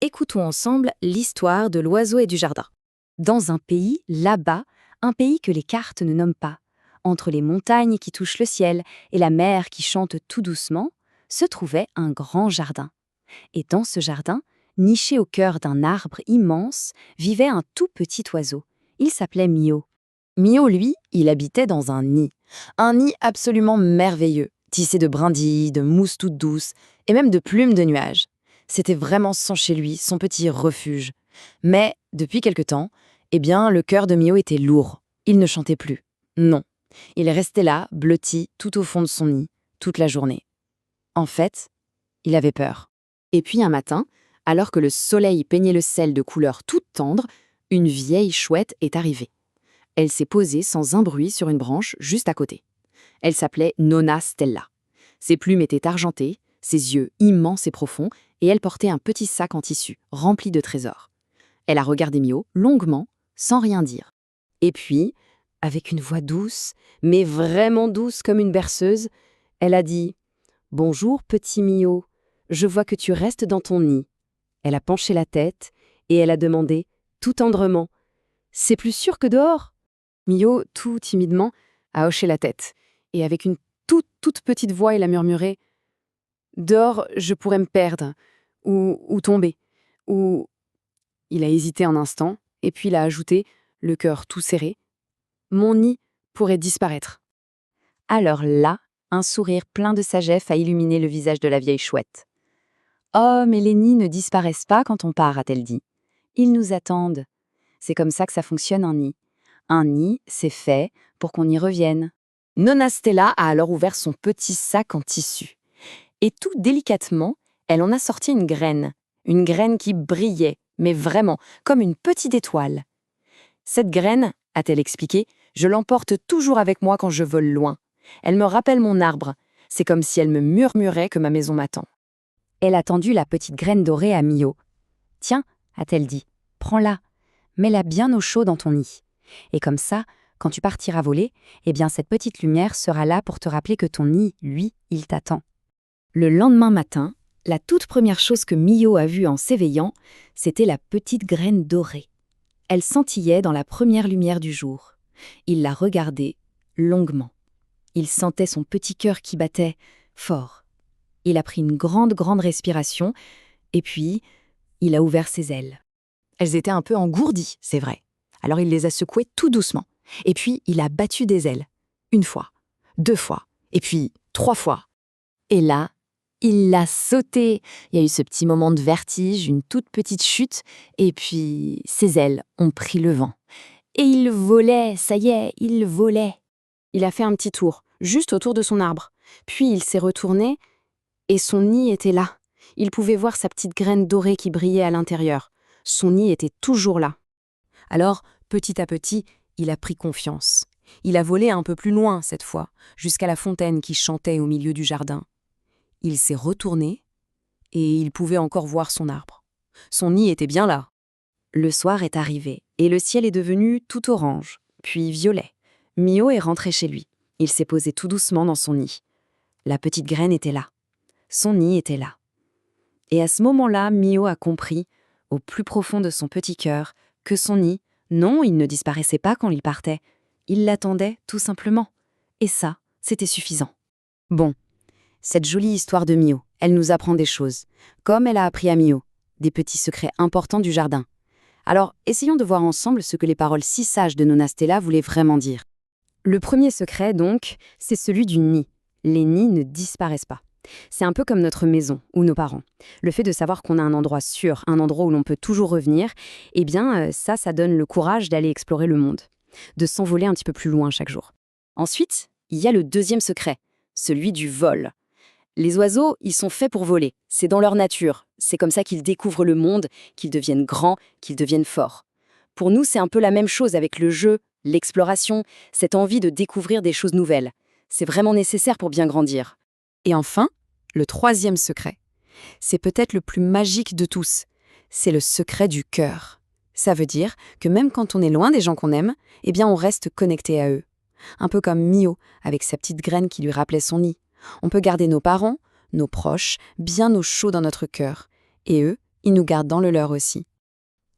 Écoutons ensemble l'histoire de l'oiseau et du jardin. Dans un pays, là-bas, un pays que les cartes ne nomment pas, entre les montagnes qui touchent le ciel et la mer qui chante tout doucement, se trouvait un grand jardin. Et dans ce jardin, niché au cœur d'un arbre immense, vivait un tout petit oiseau. Il s'appelait Mio. Mio, lui, il habitait dans un nid. Un nid absolument merveilleux, tissé de brindilles, de mousse toute douce et même de plumes de nuages. C'était vraiment son chez lui, son petit refuge. Mais, depuis quelque temps, le cœur de Mio était lourd. Il ne chantait plus. Non. Il restait là, blotti, tout au fond de son nid, toute la journée. En fait, il avait peur. Et puis un matin, alors que le soleil peignait le ciel de couleurs toutes tendres, une vieille chouette est arrivée. Elle s'est posée sans un bruit sur une branche juste à côté. Elle s'appelait Nonna Stella. Ses plumes étaient argentées, ses yeux immenses et profonds, et elle portait un petit sac en tissu, rempli de trésors. Elle a regardé Mio longuement, sans rien dire. Et puis, avec une voix douce, mais vraiment douce comme une berceuse, elle a dit « Bonjour, petit Mio, je vois que tu restes dans ton nid. » Elle a penché la tête et elle a demandé, tout tendrement « C'est plus sûr que dehors ?» Mio, tout timidement, a hoché la tête, et avec une toute petite voix, il a murmuré « Dehors, je pourrais me perdre, ou tomber, ou… » Il a hésité un instant, et puis il a ajouté, le cœur tout serré « Mon nid pourrait disparaître. » Alors là, un sourire plein de sagesse a illuminé le visage de la vieille chouette. « Oh, mais les nids ne disparaissent pas quand on part, a-t-elle dit. Ils nous attendent. C'est comme ça que ça fonctionne un nid. Un nid, c'est fait pour qu'on y revienne. » Nonna Stella a alors ouvert son petit sac en tissu. Et tout délicatement, elle en a sorti une graine qui brillait, mais vraiment, comme une petite étoile. Cette graine, a-t-elle expliqué, je l'emporte toujours avec moi quand je vole loin. Elle me rappelle mon arbre. C'est comme si elle me murmurait que ma maison m'attend. Elle a tendu la petite graine dorée à Mio. « Tiens, a-t-elle dit, prends-la, mets-la bien au chaud dans ton nid. Et comme ça, quand tu partiras voler, cette petite lumière sera là pour te rappeler que ton nid, lui, il t'attend. » Le lendemain matin, la toute première chose que Mio a vue en s'éveillant, c'était la petite graine dorée. Elle scintillait dans la première lumière du jour. Il la regardait longuement. Il sentait son petit cœur qui battait fort. Il a pris une grande respiration, et puis, il a ouvert ses ailes. Elles étaient un peu engourdies, c'est vrai. Alors il les a secouées tout doucement. Et puis, il a battu des ailes. 1 fois, 2 fois, et puis 3 fois. Et là, il l'a sauté. Il y a eu ce petit moment de vertige, une toute petite chute, et puis ses ailes ont pris le vent. Et il volait, ça y est, il volait. Il a fait un petit tour, juste autour de son arbre. Puis il s'est retourné, et son nid était là. Il pouvait voir sa petite graine dorée qui brillait à l'intérieur. Son nid était toujours là. Alors, petit à petit, il a pris confiance. Il a volé un peu plus loin cette fois, jusqu'à la fontaine qui chantait au milieu du jardin. Il s'est retourné et il pouvait encore voir son arbre. Son nid était bien là. Le soir est arrivé et le ciel est devenu tout orange, puis violet. Mio est rentré chez lui. Il s'est posé tout doucement dans son nid. La petite graine était là. Son nid était là. Et à ce moment-là, Mio a compris, au plus profond de son petit cœur, que son nid, non, il ne disparaissait pas quand il partait. Il l'attendait, tout simplement. Et ça, c'était suffisant. Bon. Cette jolie histoire de Mio, elle nous apprend des choses, comme elle a appris à Mio, des petits secrets importants du jardin. Alors, essayons de voir ensemble ce que les paroles si sages de Nonna Stella voulaient vraiment dire. Le premier secret, donc, c'est celui du nid. Les nids ne disparaissent pas. C'est un peu comme notre maison ou nos parents. Le fait de savoir qu'on a un endroit sûr, un endroit où l'on peut toujours revenir, ça donne le courage d'aller explorer le monde, de s'envoler un petit peu plus loin chaque jour. Ensuite, il y a le deuxième secret, celui du vol. Les oiseaux, ils sont faits pour voler. C'est dans leur nature. C'est comme ça qu'ils découvrent le monde, qu'ils deviennent grands, qu'ils deviennent forts. Pour nous, c'est un peu la même chose avec le jeu, l'exploration, cette envie de découvrir des choses nouvelles. C'est vraiment nécessaire pour bien grandir. Et enfin, le troisième secret. C'est peut-être le plus magique de tous. C'est le secret du cœur. Ça veut dire que même quand on est loin des gens qu'on aime, on reste connecté à eux. Un peu comme Mio, avec sa petite graine qui lui rappelait son nid. On peut garder nos parents, nos proches, bien au chaud dans notre cœur. Et eux, Ils nous gardent dans le leur aussi.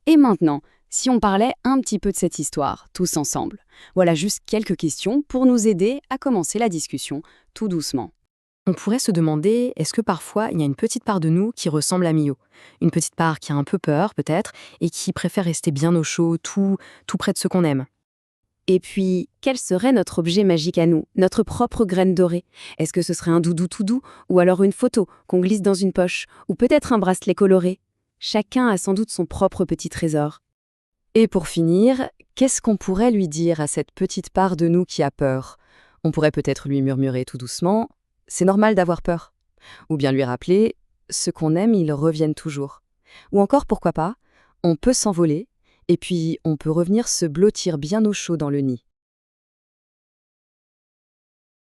Et maintenant, si on parlait un petit peu de cette histoire, tous ensemble. Voilà juste quelques questions pour nous aider à commencer la discussion tout doucement. On pourrait se demander, est-ce que parfois il y a une petite part de nous qui ressemble à Mio? Une petite part qui a un peu peur, peut-être, et qui préfère rester bien au chaud, tout près de ce qu'on aime. Et puis, quel serait notre objet magique à nous, notre propre graine dorée? Est-ce que ce serait un doudou tout doux, ou alors une photo qu'on glisse dans une poche, ou peut-être un bracelet coloré? Chacun a sans doute son propre petit trésor. Et pour finir, qu'est-ce qu'on pourrait lui dire à cette petite part de nous qui a peur? On pourrait peut-être lui murmurer tout doucement: c'est normal d'avoir peur. Ou bien lui rappeler: ceux qu'on aime, ils reviennent toujours. Ou encore, pourquoi pas, on peut s'envoler, et puis on peut revenir se blottir bien au chaud dans le nid.